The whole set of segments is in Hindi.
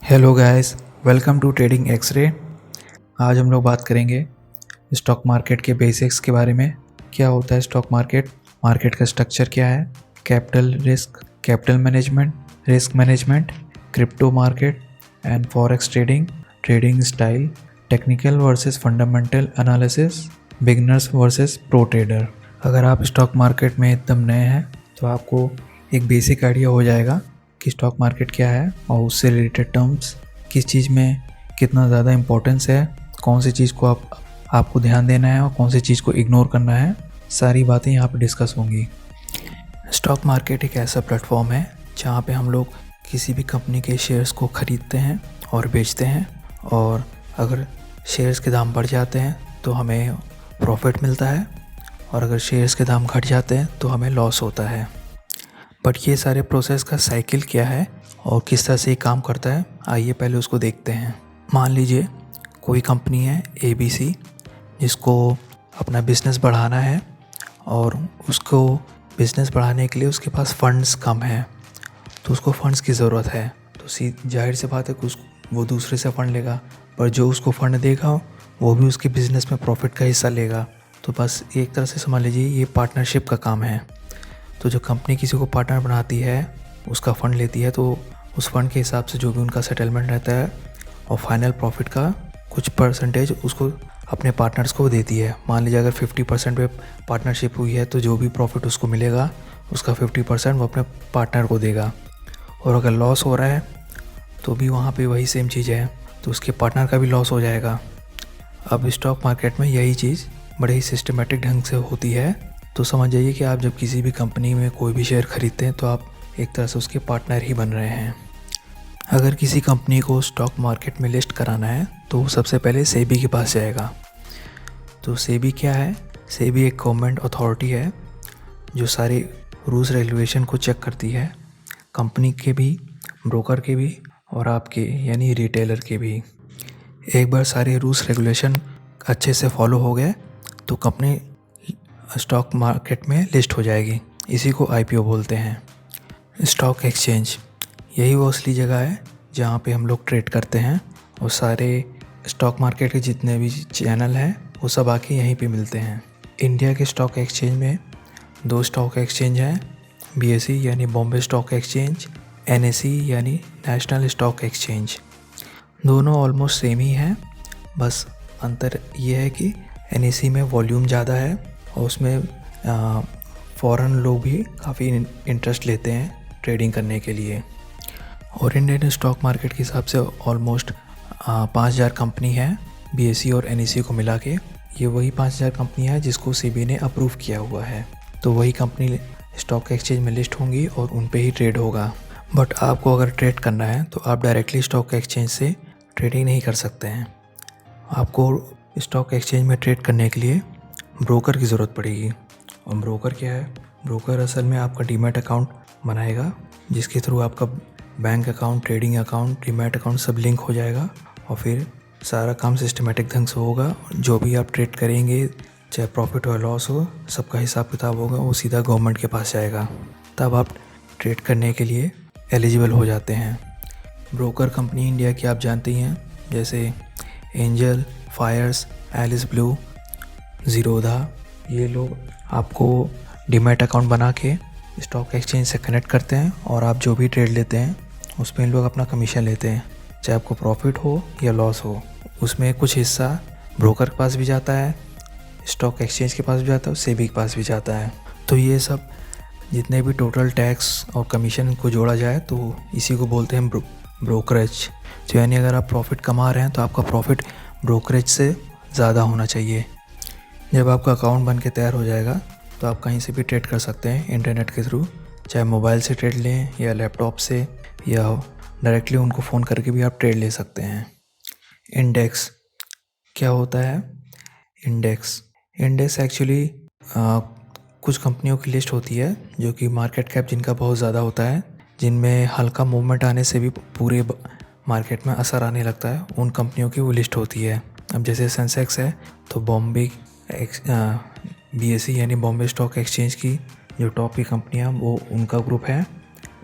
Hello guys, welcome to trading x ray. आज हम लोग बात करेंगे स्टॉक मार्केट के बेसिक्स के बारे में। क्या होता है स्टॉक मार्केट, मार्केट का स्ट्रक्चर क्या है, capital risk, capital management, risk management, crypto market and forex trading, trading style, technical versus fundamental analysis, beginners versus pro trader. अगर आप स्टॉक मार्केट में एकदम नए हैं तो आपको एक बेसिक आइडिया हो जाएगा कि स्टॉक मार्केट क्या है और उससे रिलेटेड टर्म्स, किस चीज़ में कितना ज़्यादा इम्पोर्टेंस है, कौन सी चीज़ को आपको ध्यान देना है और कौन सी चीज़ को इग्नोर करना है, सारी बातें यहाँ पे डिस्कस होंगी। स्टॉक मार्केट एक ऐसा प्लेटफॉर्म है जहाँ पे हम लोग किसी भी कंपनी के शेयर्स को ख़रीदते हैं और बेचते हैं, और अगर शेयर्स के दाम बढ़ जाते हैं तो हमें प्रॉफिट मिलता है, और अगर शेयर्स के दाम घट जाते हैं तो हमें लॉस होता है। बट ये सारे प्रोसेस का साइकिल क्या है और किस तरह से ये काम करता है, आइए पहले उसको देखते हैं। मान लीजिए कोई कंपनी है ABC, जिसको अपना बिज़नेस बढ़ाना है और उसको बिज़नेस बढ़ाने के लिए उसके पास फ़ंड्स कम हैं, तो उसको फ़ंड्स की ज़रूरत है। तो जाहिर सी बात है कि वो दूसरे से फ़ंड लेगा, पर जो उसको फ़ंड देगा वो भी उसके बिज़नेस में प्रॉफिट का हिस्सा लेगा। तो बस एक तरह से समझ लीजिए ये पार्टनरशिप का काम है। तो जो कंपनी किसी को पार्टनर बनाती है, उसका फ़ंड लेती है, तो उस फंड के हिसाब से जो भी उनका सेटलमेंट रहता है और फाइनल प्रॉफिट का कुछ परसेंटेज उसको अपने पार्टनर्स को देती है। मान लीजिए अगर 50% पे पार्टनरशिप हुई है तो जो भी प्रॉफिट उसको मिलेगा उसका 50% वो अपने पार्टनर को देगा, और अगर लॉस हो रहा है तो भी वहाँ पे वही सेम चीज़ है, तो उसके पार्टनर का भी लॉस हो जाएगा। अब स्टॉक मार्केट में यही चीज़ बड़े ही सिस्टमेटिक ढंग से होती है। तो समझ जाइए कि आप जब किसी भी कंपनी में कोई भी शेयर खरीदते हैं तो आप एक तरह से उसके पार्टनर ही बन रहे हैं। अगर किसी कंपनी को स्टॉक मार्केट में लिस्ट कराना है तो वो सबसे पहले सेबी के पास जाएगा। तो सेबी क्या है? सेबी एक गवर्नमेंट अथॉरिटी है जो सारे रूल्स रेगुलेशन को चेक करती है, कंपनी के भी, ब्रोकर के भी और आपके यानी रिटेलर के भी। एक बार सारे रूल्स रेगुलेशन अच्छे से फॉलो हो गए तो कंपनी स्टॉक मार्केट में लिस्ट हो जाएगी। इसी को IPO बोलते हैं। स्टॉक एक्सचेंज यही वो असली जगह है जहाँ पे हम लोग ट्रेड करते हैं, और सारे स्टॉक मार्केट के जितने भी चैनल हैं वो सब आके यहीं पे मिलते हैं। इंडिया के स्टॉक एक्सचेंज में 2 स्टॉक एक्सचेंज हैं, BSE यानी बॉम्बे स्टॉक एक्सचेंज, NSE यानी नेशनल स्टॉक एक्सचेंज। दोनों ऑलमोस्ट सेम ही हैं, बस अंतर ये है कि NSE में वॉल्यूम ज़्यादा है और उसमें फ़ॉरेन लोग भी काफ़ी इंटरेस्ट लेते हैं ट्रेडिंग करने के लिए। और इंडियन स्टॉक मार्केट के हिसाब से ऑलमोस्ट 5000 कंपनी है BSE और NSE को मिला के। ये वही 5000 कंपनी है जिसको सेबी ने अप्रूव किया हुआ है, तो वही कंपनी स्टॉक एक्सचेंज में लिस्ट होंगी और उन पे ही ट्रेड होगा। बट आपको अगर ट्रेड करना है तो आप डायरेक्टली स्टॉक एक्सचेंज से ट्रेडिंग नहीं कर सकते हैं। आपको स्टॉक एक्सचेंज में ट्रेड करने के लिए ब्रोकर की ज़रूरत पड़ेगी। और ब्रोकर क्या है? ब्रोकर असल में आपका डीमैट अकाउंट बनाएगा, जिसके थ्रू आपका bank account, trading account, demat account सब लिंक हो जाएगा, और फिर सारा काम सिस्टमेटिक ढंग से होगा। जो भी आप ट्रेड करेंगे, चाहे प्रॉफिट हो लॉस हो, सबका हिसाब किताब होगा, वो सीधा गवर्नमेंट के पास जाएगा। तब आप ट्रेड करने के लिए एलिजिबल हो जाते हैं। ब्रोकर कंपनी इंडिया की आप जानते ही हैं, जैसे Angel, Fyers, Alice Blue, Zerodha. ये लोग आपको डीमैट अकाउंट बना के स्टॉक एक्सचेंज से कनेक्ट करते हैं, और आप जो भी ट्रेड लेते हैं उसमें इन लोग अपना कमीशन लेते हैं, चाहे आपको प्रॉफिट हो या लॉस हो। उसमें कुछ हिस्सा ब्रोकर के पास भी जाता है, स्टॉक एक्सचेंज के पास भी जाता है, सेबी के पास भी जाता है। तो ये सब जितने भी टोटल टैक्स और कमीशन को जोड़ा जाए तो इसी को बोलते हैं ब्रोकरेज। तो यानी अगर आप प्रॉफिट कमा रहे हैं तो आपका प्रॉफिट ब्रोकरेज से ज़्यादा होना चाहिए। जब आपका अकाउंट बन के तैयार हो जाएगा तो आप कहीं से भी ट्रेड कर सकते हैं इंटरनेट के थ्रू, चाहे मोबाइल से ट्रेड लें या लैपटॉप से, या डायरेक्टली उनको फ़ोन करके भी आप ट्रेड ले सकते हैं। इंडेक्स क्या होता है? इंडेक्स एक्चुअली कुछ कंपनियों की लिस्ट होती है जो कि मार्केट कैप जिनका बहुत ज़्यादा होता है, जिनमें हल्का मूवमेंट आने से भी पूरे मार्केट में असर आने लगता है, उन कंपनियों की वो लिस्ट होती है। अब जैसे सेंसेक्स है तो BSE यानी बॉम्बे स्टॉक एक्सचेंज की जो टॉप की कंपनियाँ वो उनका ग्रुप है।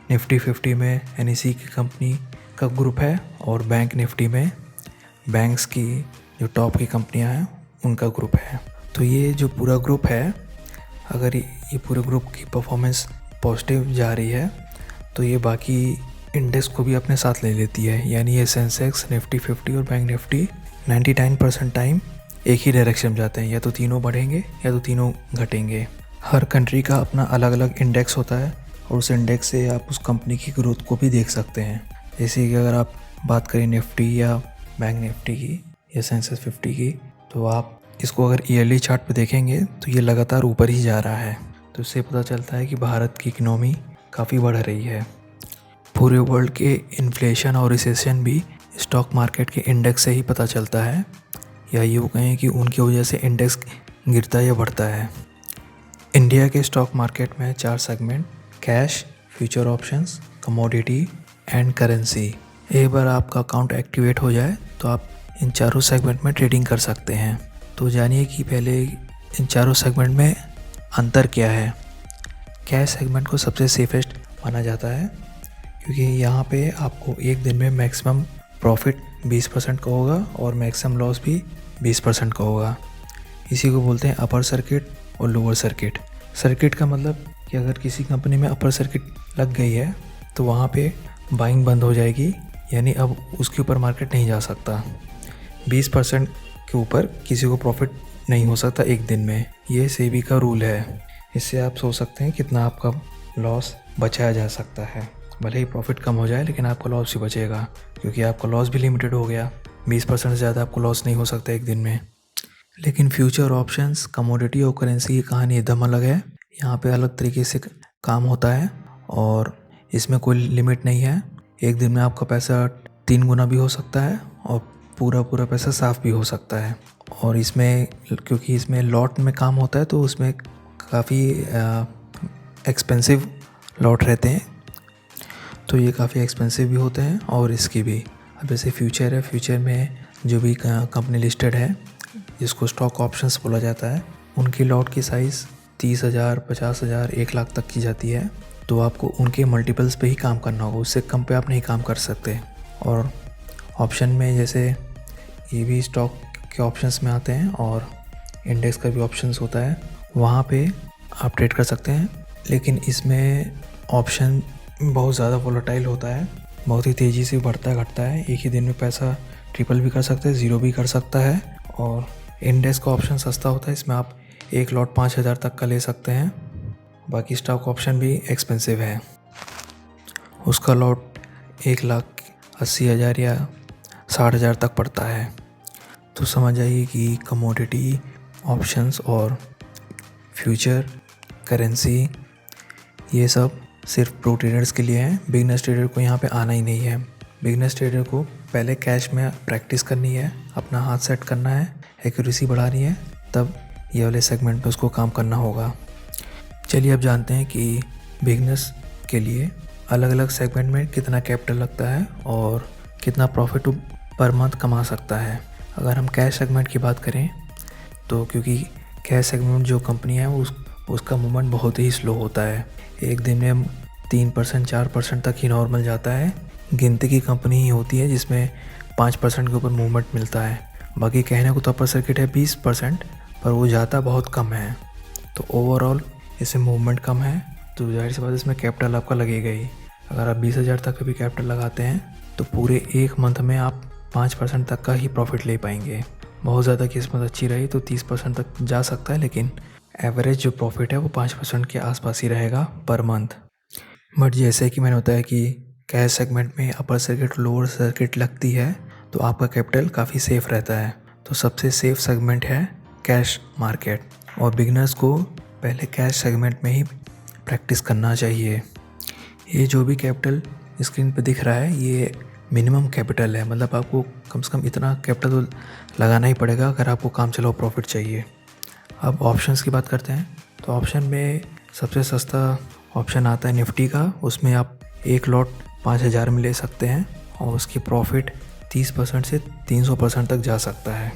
निफ्टी 50 में NSE की कंपनी का ग्रुप है और बैंक निफ्टी में बैंक्स की जो टॉप की कंपनियां हैं उनका ग्रुप है। तो ये जो पूरा ग्रुप है, अगर ये पूरे ग्रुप की परफॉर्मेंस पॉजिटिव जा रही है तो ये बाकी इंडेक्स को भी अपने साथ ले लेती है। यानी ये सेंसेक्स, निफ्टी 50 और बैंक निफ्टी 99% टाइम एक ही डायरेक्शन में जाते हैं, या तो तीनों बढ़ेंगे या तो तीनों घटेंगे। हर कंट्री का अपना अलग अलग इंडेक्स होता है और उस इंडेक्स से आप उस कंपनी की ग्रोथ को भी देख सकते हैं। जैसे कि अगर आप बात करें निफ्टी या बैंक निफ्टी की या सेंसेक्स 50 की, तो आप इसको अगर ईयरली चार्ट पे देखेंगे तो ये लगातार ऊपर ही जा रहा है। तो इससे पता चलता है कि भारत की इकनॉमी काफ़ी बढ़ रही है। पूरे वर्ल्ड के इन्फ्लेशन और रिसेशन भी स्टॉक मार्केट के इंडेक्स से ही पता चलता है, या यूँ कहें कि उनकी वजह से इंडेक्स गिरता या बढ़ता है। इंडिया के स्टॉक मार्केट में 4 segment cash, future options, commodity and currency. एक बार आपका अकाउंट एक्टिवेट हो जाए तो आप इन चारों सेगमेंट में ट्रेडिंग कर सकते हैं। तो जानिए कि पहले इन चारों सेगमेंट में अंतर क्या है। कैश सेगमेंट को सबसे सेफेस्ट माना जाता है क्योंकि यहाँ पे आपको एक दिन में मैक्सिमम प्रॉफिट 20% का होगा और मैक्सिमम लॉस भी 20% का होगा। इसी को बोलते हैं अपर सर्किट और लोअर सर्किट। सर्किट का मतलब कि अगर किसी कंपनी में अपर सर्किट लग गई है तो वहाँ पे बाइंग बंद हो जाएगी, यानी अब उसके ऊपर मार्केट नहीं जा सकता। 20% के ऊपर किसी को प्रॉफिट नहीं हो सकता एक दिन में। ये सेबी का रूल है। इससे आप सोच सकते हैं कितना आपका लॉस बचाया जा सकता है। भले ही प्रॉफिट कम हो जाए लेकिन आपका लॉस भी बचेगा क्योंकि आपका लॉस भी लिमिटेड हो गया। 20% से ज़्यादा आपको लॉस नहीं हो सकता एक दिन में। लेकिन फ्यूचर ऑप्शंस, कमोडिटी और करेंसी की कहानी एकदम अलग है। यहाँ पे अलग तरीके से काम होता है और इसमें कोई लिमिट नहीं है। एक दिन में आपका पैसा 3 गुना भी हो सकता है और पूरा पैसा साफ भी हो सकता है। और इसमें क्योंकि इसमें लॉट में काम होता है तो उसमें काफ़ी एक्सपेंसिव लॉट रहते हैं, तो ये काफ़ी एक्सपेंसिव भी होते हैं और रिस्की भी। अब जैसे फ्यूचर है, फ्यूचर में जो भी कंपनी लिस्टेड है जिसको स्टॉक ऑप्शंस बोला जाता है, उनकी लॉट की साइज़ 30,000, 50,000, 1 लाख तक की जाती है। तो आपको उनके मल्टीपल्स पे ही काम करना होगा, उससे कम पे आप नहीं काम कर सकते। और ऑप्शन में जैसे ये भी स्टॉक के ऑप्शंस में आते हैं और इंडेक्स का भी ऑप्शंस होता है, वहाँ पे आप ट्रेड कर सकते हैं। लेकिन इसमें ऑप्शन बहुत ज़्यादा वोलेटाइल होता है, बहुत ही तेज़ी से बढ़ता घटता है। एक ही दिन में पैसा ट्रिपल भी कर सकते हैं, ज़ीरो भी कर सकता है। और इंडेक्स का ऑप्शन सस्ता होता है, इसमें आप एक लॉट 5,000 तक का ले सकते हैं। बाकी स्टॉक ऑप्शन भी एक्सपेंसिव है, उसका लॉट 1,80,000 या 60,000 तक पड़ता है। तो समझ आइए कि कमोडिटी, ऑप्शंस और फ्यूचर, करेंसी ये सब सिर्फ प्रो ट्रेडर्स के लिए हैं। बिगनर्स ट्रेडर को यहाँ पे आना ही नहीं है। बिगनर्स ट्रेडर को पहले कैश में प्रैक्टिस करनी है, अपना हाथ सेट करना है, एक्यूरेसी बढ़ानी है, तब ये वाले सेगमेंट पे उसको काम करना होगा। चलिए अब जानते हैं कि बिगनर्स के लिए अलग अलग सेगमेंट में कितना कैपिटल लगता है और कितना प्रॉफिट पर मंथ कमा सकता है। अगर हम कैश सेगमेंट की बात करें तो क्योंकि कैश सेगमेंट जो कंपनी है उसका मूवमेंट बहुत ही स्लो होता है। एक दिन में 3%, 4% तक ही नॉर्मल जाता है। गिनती की कंपनी ही होती है जिसमें 5% के ऊपर मूवमेंट मिलता है। बाकी कहने को तो अपर सर्किट है 20%, पर वो जाता बहुत कम है। तो ओवरऑल इसमें मूवमेंट कम है, तो जाहिर सी बात इसमें कैपिटल आपका लगेगा ही। अगर आप 20,000 तक का भी कैपिटल लगाते हैं तो पूरे एक मंथ में आप 5% तक का ही प्रॉफिट ले पाएंगे। बहुत ज़्यादा किस्मत अच्छी रही तो 30% तक जा सकता है, लेकिन एवरेज जो प्रॉफिट है वो 5% के आसपास ही रहेगा पर मंथ। बट जैसे कि मैंने बताया कि कैश सेगमेंट में अपर सर्किट, लोअर सर्किट लगती है तो आपका कैपिटल काफ़ी सेफ़ रहता है। तो सबसे सेफ़ सेगमेंट है कैश मार्केट, और बिगनर्स को पहले कैश सेगमेंट में ही प्रैक्टिस करना चाहिए। ये जो भी कैपिटल स्क्रीन पे दिख रहा है ये मिनिमम कैपिटल है, मतलब आपको कम से कम इतना कैपिटल तो लगाना ही पड़ेगा अगर आपको काम चलाओ प्रॉफिट चाहिए। अब ऑप्शंस की बात करते हैं तो ऑप्शन में सबसे सस्ता ऑप्शन आता है निफ्टी का। उसमें आप एक लॉट 5,000 में ले सकते हैं और उसकी प्रॉफिट 30% से 300% तक जा सकता है।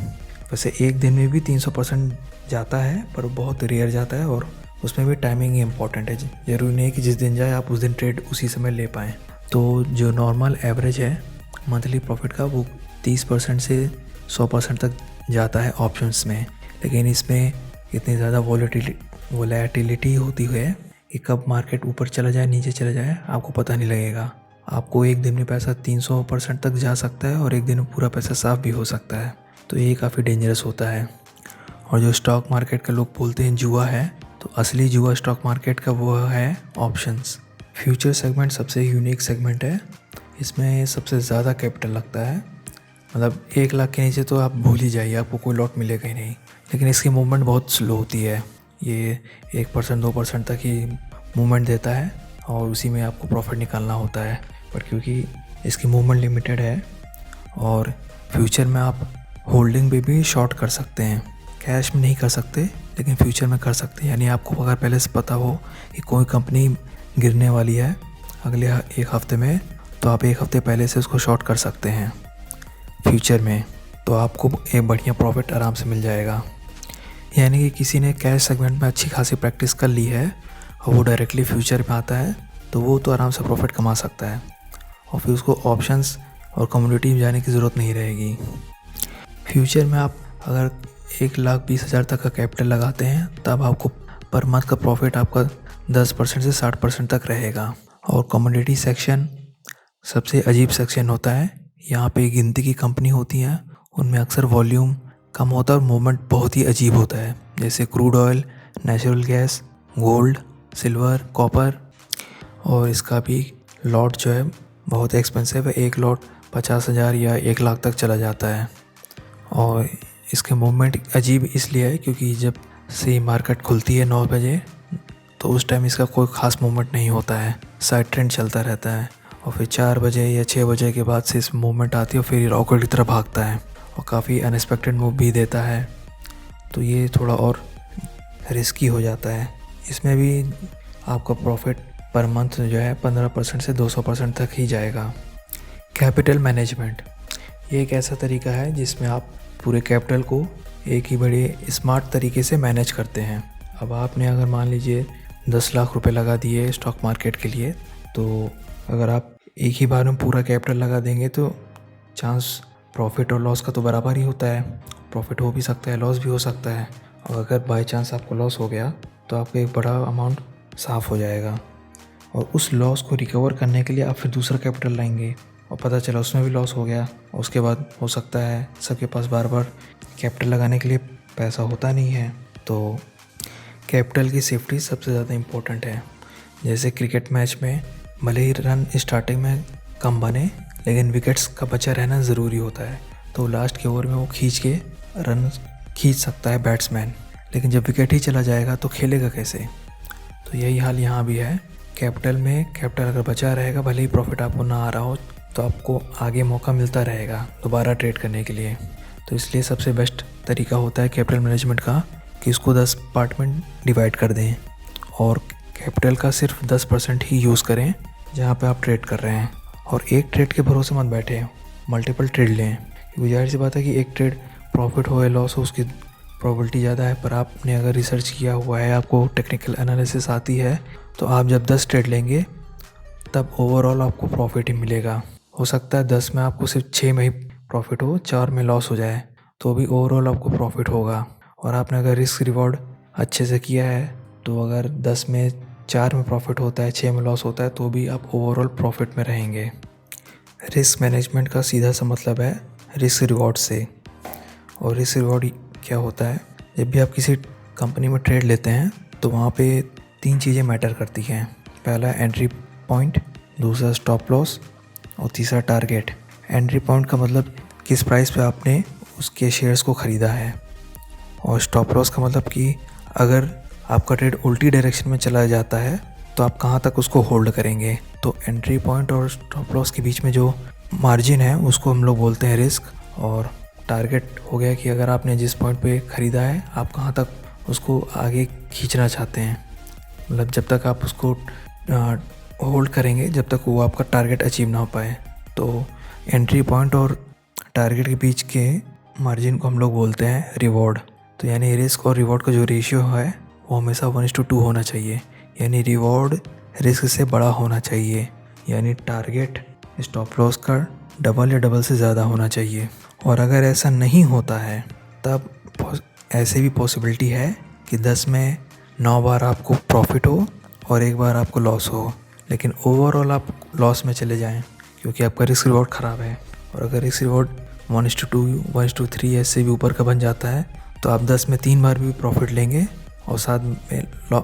वैसे एक दिन में भी 300% जाता है पर बहुत रेयर जाता है, और उसमें भी टाइमिंग ही इम्पॉर्टेंट है। ज़रूरी नहीं है कि जिस दिन जाए आप उस दिन ट्रेड उसी समय ले पाएँ। तो जो नॉर्मल एवरेज है मंथली प्रॉफिट का वो 30% से 100% तक जाता है ऑप्शंस में। लेकिन इसमें इतनी ज़्यादा वोलेटिलिटी होती है कि कब मार्केट ऊपर चला जाए नीचे चला जाए आपको पता नहीं लगेगा। आपको एक दिन में पैसा 300% तक जा सकता है और एक दिन में पूरा पैसा साफ भी हो सकता है। तो ये काफ़ी डेंजरस होता है। और जो स्टॉक मार्केट का लोग बोलते हैं जुआ है, तो असली जुआ स्टॉक मार्केट का वो है ऑप्शंस। फ्यूचर सेगमेंट सबसे यूनिक सेगमेंट है। इसमें सबसे ज़्यादा कैपिटल लगता है, मतलब 1 लाख के नीचे तो आप भूल ही जाइए, आपको कोई लॉट मिलेगा ही नहीं। लेकिन इसकी मूवमेंट बहुत स्लो होती है, ये 1% 2% तक ही मूवमेंट देता है और उसी में आपको प्रॉफिट निकालना होता है। पर क्योंकि इसकी मूवमेंट लिमिटेड है और फ्यूचर में आप होल्डिंग पे भी शॉर्ट कर सकते हैं, कैश में नहीं कर सकते लेकिन फ्यूचर में कर सकते हैं। यानी आपको अगर पहले से पता हो कि कोई कंपनी गिरने वाली है अगले 1 हफ्ते में, तो आप 1 हफ्ते पहले से उसको शॉर्ट कर सकते हैं फ्यूचर में, तो आपको एक बढ़िया प्रॉफिट आराम से मिल जाएगा। यानी कि किसी ने कैश सेगमेंट में अच्छी खासी प्रैक्टिस कर ली है और वो डायरेक्टली फ्यूचर में आता है, तो वो तो आराम से प्रॉफिट कमा सकता है और फिर उसको ऑप्शंस और कम्युनिटी में जाने की ज़रूरत नहीं रहेगी। फ्यूचर में आप अगर 1,20,000 तक का कैपिटल लगाते हैं तब आपको पर मंथ का प्रॉफिट आपका 10% से 60% तक रहेगा। और कम्युनिटी सेक्शन सबसे अजीब सेक्शन होता है। यहाँ पे गिनती की कंपनी होती हैं, उनमें अक्सर वॉल्यूम कम होता है और मूवमेंट बहुत ही अजीब होता है, जैसे crude oil, natural gas, gold, silver, copper. और इसका भी लॉट जो है बहुत एक्सपेंसिव है, एक लॉट 50,000 या 1 लाख तक चला जाता है। और इसके मूवमेंट अजीब इसलिए है क्योंकि जब से मार्केट खुलती है 9 बजे, तो उस टाइम इसका कोई ख़ास मूवमेंट नहीं होता है, साइड ट्रेंड चलता रहता है। और फिर 4 बजे या 6 बजे के बाद से इस मूवमेंट आती है और फिर रॉकेट की तरह भागता है और काफ़ी अनएक्सपेक्टेड मूव भी देता है। तो ये थोड़ा और रिस्की हो जाता है। इसमें भी आपका प्रॉफिट पर मंथ जो है 15% से 200% तक ही जाएगा। कैपिटल मैनेजमेंट ये एक ऐसा तरीका है जिसमें आप पूरे कैपिटल को एक ही बड़े स्मार्ट तरीके से मैनेज करते हैं। अब आपने अगर मान लीजिए 10 लाख रुपए लगा दिए स्टॉक मार्केट के लिए, तो अगर आप एक ही बार में पूरा कैपिटल लगा देंगे तो चांस प्रॉफिट और लॉस का तो बराबर ही होता है। प्रॉफिट हो भी सकता है, लॉस भी हो सकता है। और अगर बाय चांस आपको लॉस हो गया तो आपका एक बड़ा अमाउंट साफ़ हो जाएगा और उस लॉस को रिकवर करने के लिए आप फिर दूसरा कैपिटल लाएंगे और पता चला उसमें भी लॉस हो गया। और उसके बाद हो सकता है सबके पास बार बार कैपिटल लगाने के लिए पैसा होता नहीं है, तो कैपिटल की सेफ्टी सबसे ज़्यादा इम्पोर्टेंट है। जैसे क्रिकेट मैच में भले ही रन स्टार्टिंग में कम बने लेकिन विकेट्स का बचा रहना ज़रूरी होता है, तो लास्ट के ओवर में वो खींच के रन खींच सकता है बैट्समैन, लेकिन जब विकेट ही चला जाएगा तो खेलेगा कैसे। तो यही हाल यहाँ भी है। कैपिटल में कैपिटल अगर बचा रहेगा, भले ही प्रॉफिट आपको ना आ रहा हो, तो आपको आगे मौका मिलता रहेगा दोबारा ट्रेड करने के लिए। तो इसलिए सबसे बेस्ट तरीका होता है कैपिटल मैनेजमेंट का कि इसको 10 पार्ट में डिवाइड कर दें और कैपिटल का सिर्फ 10% ही यूज़ करें जहाँ पे आप ट्रेड कर रहे हैं। और एक ट्रेड के भरोसे मत बैठे, मल्टीपल ट्रेड लें, क्योंकि जाहिर सी बात है कि एक ट्रेड प्रॉफिट हो या लॉस हो उसकी प्रोबेबिलिटी ज़्यादा है। पर आपने अगर रिसर्च किया हुआ है, आपको टेक्निकल एनालिसिस आती है, तो आप जब 10 ट्रेड लेंगे तब ओवरऑल आपको प्रॉफिट ही मिलेगा। हो सकता है 10 में आपको सिर्फ 6 में ही प्रॉफिट हो, 4 में लॉस हो जाए, तो भी ओवरऑल आपको प्रॉफिट होगा। और आपने अगर रिस्क रिवॉर्ड अच्छे से किया है, तो अगर 10 में 4 में प्रॉफिट होता है, 6 में लॉस होता है, तो भी आप ओवरऑल प्रॉफिट में रहेंगे। रिस्क मैनेजमेंट का सीधा सा मतलब है रिस्क रिवॉर्ड से। और रिस्क रिवॉर्ड क्या होता है, जब भी आप किसी कंपनी में ट्रेड लेते हैं तो वहाँ पे 3 चीज़ें मैटर करती हैं। पहला एंट्री पॉइंट, दूसरा स्टॉप लॉस और तीसरा टारगेट। एंट्री पॉइंट का मतलब किस प्राइस पे आपने उसके शेयर्स को ख़रीदा है, और स्टॉप लॉस का मतलब कि अगर आपका ट्रेड उल्टी डायरेक्शन में चला जाता है तो आप कहाँ तक उसको होल्ड करेंगे। तो एंट्री पॉइंट और स्टॉप लॉस के बीच में जो मार्जिन है उसको हम लोग बोलते हैं रिस्क। और टारगेट हो गया कि अगर आपने जिस पॉइंट पे ख़रीदा है आप कहाँ तक उसको आगे खींचना चाहते हैं, मतलब जब तक आप उसको होल्ड करेंगे जब तक वो आपका टारगेट अचीव ना हो पाए। तो एंट्री पॉइंट और टारगेट के बीच के मार्जिन को हम लोग बोलते हैं रिवॉर्ड। तो यानी रिस्क और रिवॉर्ड का जो रेशियो है वो हमेशा 1:2 होना चाहिए, यानी रिवॉर्ड रिस्क से बड़ा होना चाहिए। यानी टारगेट स्टॉप लॉस का डबल या डबल से ज़्यादा होना चाहिए। और अगर ऐसा नहीं होता है तब ऐसे भी पॉसिबिलिटी है कि 10 में 9 बार आपको प्रॉफिट हो और एक बार आपको लॉस हो, लेकिन ओवरऑल आप लॉस में चले जाएं क्योंकि आपका रिस्क रिवॉर्ड ख़राब है। और अगर रिस्क रिवॉर्ड 1:2, 1:3 ऐसे भी ऊपर का बन जाता है तो आप 10 में 3 बार भी प्रॉफिट लेंगे और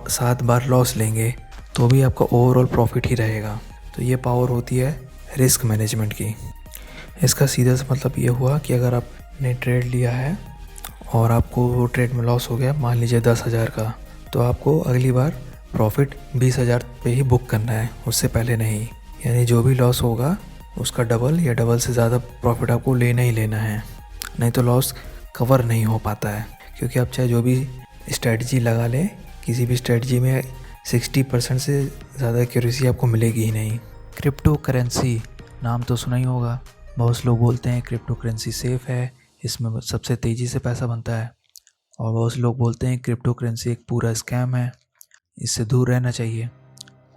7 बार लॉस लेंगे तो भी आपका ओवरऑल प्रॉफिट ही रहेगा। तो ये पावर होती है रिस्क मैनेजमेंट की। इसका सीधा सा मतलब ये हुआ कि अगर आपने ट्रेड लिया है और आपको वो ट्रेड में लॉस हो गया, मान लीजिए 10,000 का, तो आपको अगली बार प्रॉफिट 20,000 पे ही बुक करना है, उससे पहले नहीं। यानी जो भी लॉस होगा उसका डबल या डबल से ज़्यादा प्रॉफिट आपको लेना ही लेना है, नहीं तो लॉस कवर नहीं हो पाता है। क्योंकि आप चाहे जो भी स्ट्रेटजी लगा लें, किसी भी स्ट्रेटजी में 60% से ज़्यादा एक्यूरेसी आपको मिलेगी ही नहीं। क्रिप्टो करेंसी नाम तो सुना ही होगा। बहुत लोग बोलते हैं क्रिप्टो करेंसी सेफ़ है, इसमें सबसे तेज़ी से पैसा बनता है। और बहुत लोग बोलते हैं क्रिप्टो करेंसी एक पूरा स्कैम है, इससे दूर रहना चाहिए।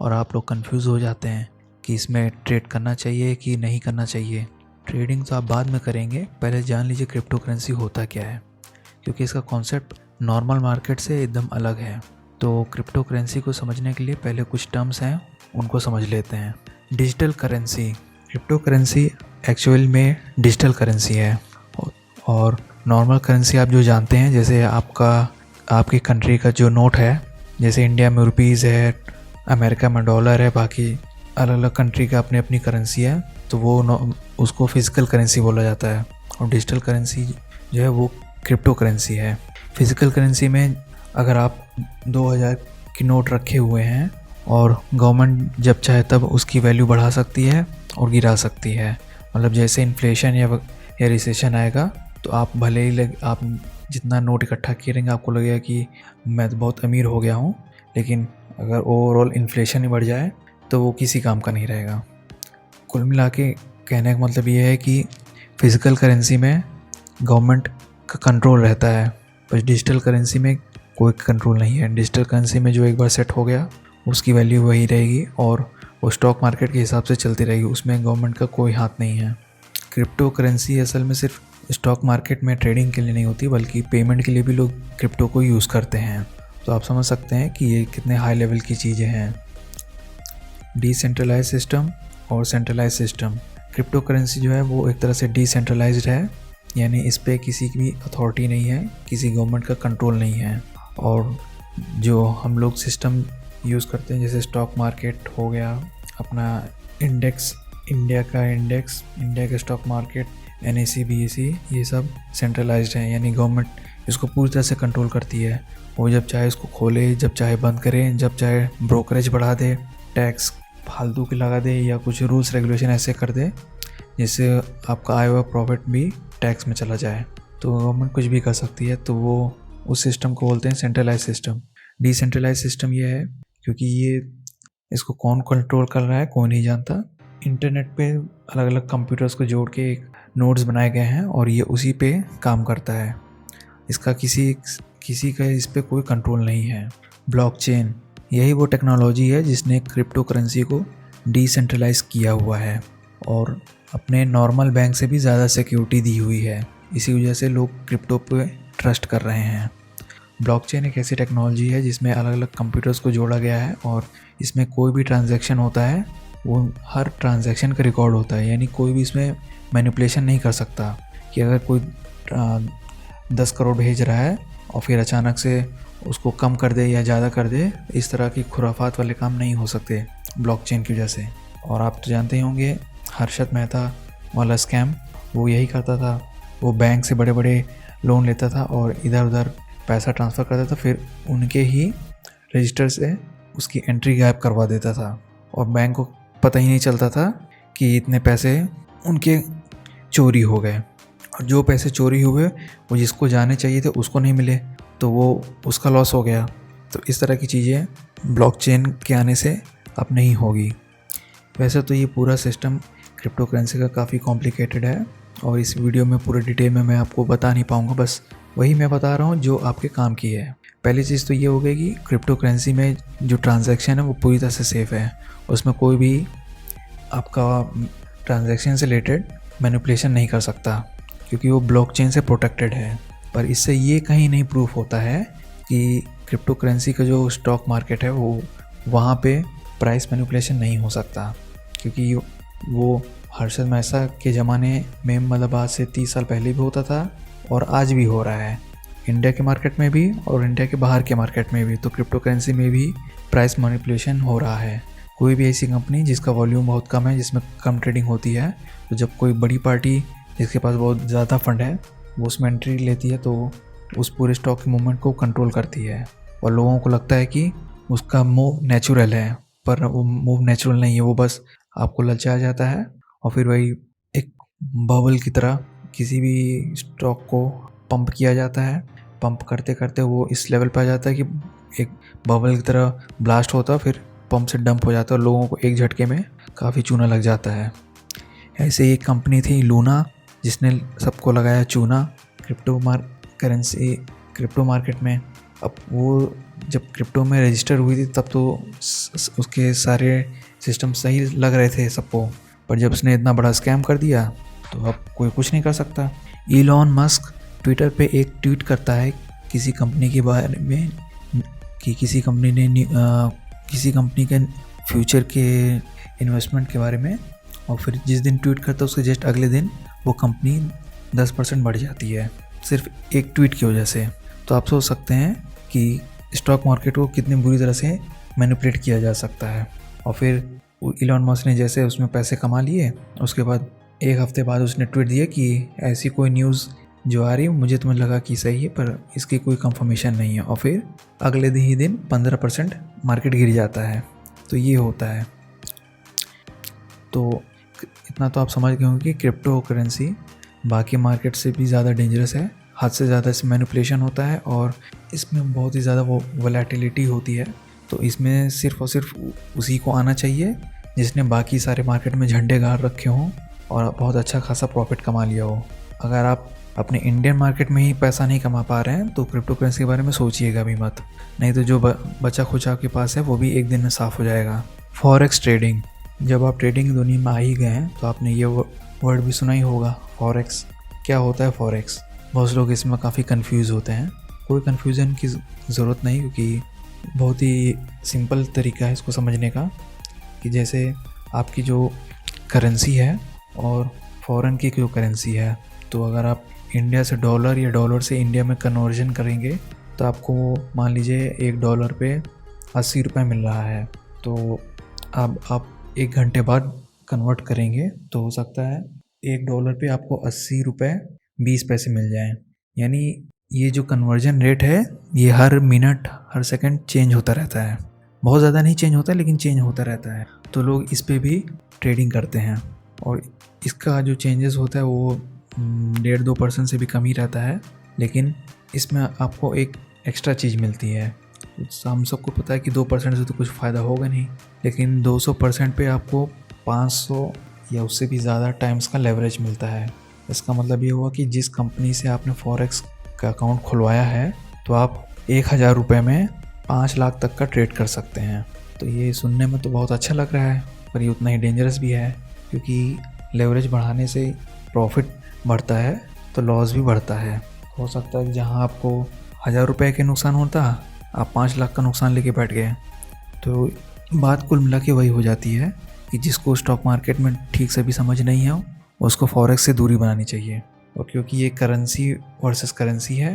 और आप लोग कंफ्यूज हो जाते हैं कि इसमें ट्रेड करना चाहिए कि नहीं करना चाहिए। ट्रेडिंग तो आप बाद में करेंगे, पहले जान लीजिए क्रिप्टो करेंसी होता क्या है, क्योंकि इसका कॉन्सेप्ट नॉर्मल मार्केट से एकदम अलग है। तो क्रिप्टो करेंसी को समझने के लिए पहले कुछ टर्म्स हैं, उनको समझ लेते हैं। Digital currency, crypto currency actual में डिजिटल करेंसी है। और नॉर्मल करेंसी आप जो जानते हैं, जैसे आपकी कंट्री का जो नोट है, जैसे इंडिया में रुपीज़ है, अमेरिका में डॉलर है, बाकी अलग अलग कंट्री का अपनी अपनी करेंसी है, तो वो उसको फिज़िकल करेंसी बोला जाता है। और डिजिटल करेंसी जो है वो क्रिप्टो करेंसी है। फिज़िकल करेंसी में अगर आप 2000 की नोट रखे हुए हैं और गवर्नमेंट जब चाहे तब उसकी वैल्यू बढ़ा सकती है और गिरा सकती है। मतलब जैसे इन्फ्लेशन या रिसेशन आएगा तो आप भले ही आप जितना नोट इकट्ठा किए रहेंगे आपको लगेगा कि मैं तो बहुत अमीर हो गया हूँ, लेकिन अगर ओवरऑल इन्फ्लेशन ही बढ़ जाए तो वो किसी काम का नहीं रहेगा। कुल मिला के कहने का मतलब ये है कि फ़िज़िकल करेंसी में गवर्नमेंट का कंट्रोल रहता है, पर डिजिटल करेंसी में कोई कंट्रोल नहीं है। डिजिटल करेंसी में जो एक बार सेट हो गया उसकी वैल्यू वही रहेगी और वो स्टॉक मार्केट के हिसाब से चलती रहेगी, उसमें गवर्नमेंट का कोई हाथ नहीं है। क्रिप्टो करेंसी असल में सिर्फ स्टॉक मार्केट में ट्रेडिंग के लिए नहीं होती, बल्कि पेमेंट के लिए भी लोग क्रिप्टो को यूज़ करते हैं। तो आप समझ सकते हैं कि ये कितने हाई लेवल की चीज़ें हैं। डिसेंट्रलाइज सिस्टम और सेंट्रलाइज सिस्टम। क्रिप्टो करेंसी जो है वो एक तरह से डिसेंट्रलाइज्ड है, यानी इस पर किसी की भी अथॉरिटी नहीं है, किसी गवर्नमेंट का कंट्रोल नहीं है। और जो हम लोग सिस्टम यूज़ करते हैं, जैसे स्टॉक मार्केट हो गया, अपना इंडेक्स, इंडिया का स्टॉक मार्केट, NSE, BSE, ये सब सेंट्रलाइज्ड है, यानी गवर्नमेंट इसको पूरी तरह से कंट्रोल करती है। वो जब चाहे इसको खोले, जब चाहे बंद करे, जब चाहे ब्रोकरेज बढ़ा दे, टैक्स फालतू की लगा दे या कुछ रूल्स रेगुलेशन ऐसे कर दे जिससे आपका आया हुआ प्रॉफिट भी टैक्स में चला जाए। तो गवर्नमेंट कुछ भी कर सकती है, तो वो उस सिस्टम को बोलते हैं सेंट्रलाइज सिस्टम। डिसेंट्रलाइज सिस्टम ये है क्योंकि ये इसको कौन कंट्रोल कर रहा है कोई नहीं जानता। इंटरनेट पे अलग अलग कंप्यूटर्स को जोड़ के एक नोड्स बनाए गए हैं और ये उसी पे काम करता है। इसका किसी का इस पे कोई कंट्रोल नहीं है। ब्लॉकचेन, यही वो टेक्नोलॉजी है जिसने क्रिप्टो करेंसी को डिसेंट्रलाइज किया हुआ है और अपने नॉर्मल बैंक से भी ज़्यादा सिक्योरिटी दी हुई है। इसी वजह से लोग क्रिप्टो पे ट्रस्ट कर रहे हैं। ब्लॉकचेन एक ऐसी टेक्नोलॉजी है जिसमें अलग अलग कंप्यूटर्स को जोड़ा गया है और इसमें कोई भी ट्रांजैक्शन होता है वो हर ट्रांजैक्शन का रिकॉर्ड होता है, यानी कोई भी इसमें मैनिपुलेशन नहीं कर सकता कि अगर कोई 10 करोड़ भेज रहा है और फिर अचानक से उसको कम कर दे या ज़्यादा कर दे, इस तरह की खुराफात वाले काम नहीं हो सकते ब्लॉकचेन की वजह से। और आप तो जानते ही होंगे हर्षद मेहता वाला स्कैम, वो यही करता था, वो बैंक से बड़े बड़े लोन लेता था और इधर उधर पैसा ट्रांसफ़र करता था, फिर उनके ही रजिस्टर से उसकी एंट्री गायब करवा देता था और बैंक को पता ही नहीं चलता था कि इतने पैसे उनके चोरी हो गए। और जो पैसे चोरी हुए वो जिसको जाने चाहिए थे उसको नहीं मिले, तो वो उसका लॉस हो गया। तो इस तरह की चीज़ें ब्लॉकचेन के आने से अब नहीं होगी। वैसे तो ये पूरा सिस्टम क्रिप्टो करेंसी का काफ़ी कॉम्प्लिकेटेड है और इस वीडियो में पूरे डिटेल में मैं आपको बता नहीं पाऊँगा, बस वही मैं बता रहा हूँ जो आपके काम की है। पहली चीज़ तो ये हो गई कि क्रिप्टो करेंसी में जो ट्रांजैक्शन है वो पूरी तरह से सेफ़ है, उसमें कोई भी आपका ट्रांजैक्शन से रिलेटेड मैनिपुलेशन नहीं कर सकता, क्योंकि वो ब्लॉकचेन से प्रोटेक्टेड है। पर इससे ये कहीं नहीं प्रूफ होता है कि क्रिप्टो करेंसी का जो स्टॉक मार्केट है वो वहाँ पे प्राइस मैनिपुलेशन नहीं हो सकता, क्योंकि वो हर्षद मेहता के ज़माने में मतलब आज से 30 साल पहले भी होता था और आज भी हो रहा है, इंडिया के मार्केट में भी और इंडिया के बाहर के मार्केट में भी। तो क्रिप्टो करेंसी में भी प्राइस मैनिपुलेशन हो रहा है। कोई भी ऐसी कंपनी जिसका वॉल्यूम बहुत कम है, जिसमें कम ट्रेडिंग होती है, तो जब कोई बड़ी पार्टी जिसके पास बहुत ज़्यादा फंड है वो उसमें एंट्री लेती है तो उस पूरे स्टॉक के मूवमेंट को कंट्रोल करती है। और लोगों को लगता है कि उसका मूव नेचुरल है, पर वो मूव नेचुरल नहीं है, वो बस आपको ललचाया जाता है और फिर वही एक बबल की तरह किसी भी स्टॉक को पंप किया जाता है। पंप करते करते वो इस लेवल पर आ जाता है कि एक बबल की तरह ब्लास्ट होता है, फिर पंप से डंप हो जाता है और लोगों को एक झटके में काफ़ी चूना लग जाता है। ऐसे ही एक कंपनी थी लूना, जिसने सबको लगाया चूना क्रिप्टो मार्केट में। अब वो जब क्रिप्टो में रजिस्टर हुई थी तब तो उसके सारे सिस्टम सही लग रहे थे सबको, पर जब उसने इतना बड़ा स्कैम कर दिया तो अब कोई कुछ नहीं कर सकता। इलॉन मस्क ट्विटर पे एक ट्वीट करता है किसी कंपनी के बारे में कि किसी कंपनी के फ्यूचर के इन्वेस्टमेंट के बारे में, और फिर जिस दिन ट्वीट करता है उसके जस्ट अगले दिन वो कंपनी 10% बढ़ जाती है, सिर्फ एक ट्वीट की वजह से। तो आप सोच सकते हैं कि स्टॉक मार्केट को कितनी बुरी तरह से मैनिपुलेट किया जा सकता है। और फिर इलॉन मस्क ने जैसे उसमें पैसे कमा लिए, उसके बाद एक हफ्ते बाद उसने ट्वीट दिया कि ऐसी कोई न्यूज़ जो आ रही है मुझे तो लगा कि सही है, पर इसकी कोई कंफर्मेशन नहीं है। और फिर अगले ही दिन 15% मार्केट गिर जाता है। तो ये होता है। तो इतना तो आप समझ गए होंगे कि क्रिप्टो करेंसी बाकी मार्केट से भी ज़्यादा डेंजरस है। हद से ज़्यादा इसमें मैनिपुलेशन होता है और इसमें बहुत ही ज़्यादा वो वोलेटिलिटी होती है। तो इसमें सिर्फ और सिर्फ उसी को आना चाहिए जिसने बाकी सारे मार्केट में झंडे गाड़ रखे हों और बहुत अच्छा खासा प्रॉफिट कमा लिया हो। अगर आप अपने इंडियन मार्केट में ही पैसा नहीं कमा पा रहे हैं तो क्रिप्टो करेंसी के बारे में सोचिएगा भी मत, नहीं तो जो बचा खुचा आपके पास है वो भी एक दिन में साफ़ हो जाएगा। फॉरेक्स ट्रेडिंग, जब आप ट्रेडिंग की दुनिया में आ ही गए हैं तो आपने ये वर्ड भी सुना ही होगा, फॉरेक्स। क्या होता है फॉरेक्स? बहुत लोग इसमें काफ़ी कंफ्यूज होते हैं। कोई कंफ्यूजन की ज़रूरत नहीं, क्योंकि बहुत ही सिंपल तरीका है इसको समझने का। कि जैसे आपकी जो करेंसी है और फॉरेन की जो करेंसी है, तो अगर आप इंडिया से डॉलर या डॉलर से इंडिया में कन्वर्जन करेंगे तो आपको मान लीजिए $1 पे 80 रुपये मिल रहा है। तो अब आप 1 घंटे बाद कन्वर्ट करेंगे तो हो सकता है $1 पे आपको 80 रुपये 20 पैसे मिल जाएं। यानी ये जो कन्वर्जन रेट है ये हर मिनट हर सेकंड चेंज होता रहता है। बहुत ज़्यादा नहीं चेंज होता, लेकिन चेंज होता रहता है। तो लोग इस पे भी ट्रेडिंग करते हैं और इसका जो चेंजेस होता है वो 1.5-2% से भी कम ही रहता है। लेकिन इसमें आपको एक एक्स्ट्रा चीज़ मिलती है। हम सबको पता है कि 2% से तो कुछ फ़ायदा होगा नहीं, लेकिन 200% पे आपको 500 या उससे भी ज़्यादा टाइम्स का लेवरेज मिलता है। इसका मतलब ये हुआ कि जिस कंपनी से आपने फॉरेक्स का अकाउंट खुलवाया है तो आप 1000 रुपये में 5 लाख तक का ट्रेड कर सकते हैं। तो ये सुनने में तो बहुत अच्छा लग रहा है, पर ये उतना ही डेंजरस भी है, क्योंकि लेवरेज बढ़ाने से प्रॉफिट बढ़ता है तो लॉस भी बढ़ता है। हो सकता है कि जहाँ आपको 1000 रुपये के नुकसान होता आप 5 लाख का नुकसान लेके बैठ गए। तो बात कुल मिला के वही हो जाती है कि जिसको स्टॉक मार्केट में ठीक से भी समझ नहीं है उसको फॉरेक्स से दूरी बनानी चाहिए। और क्योंकि ये करेंसी वर्सेस करेंसी है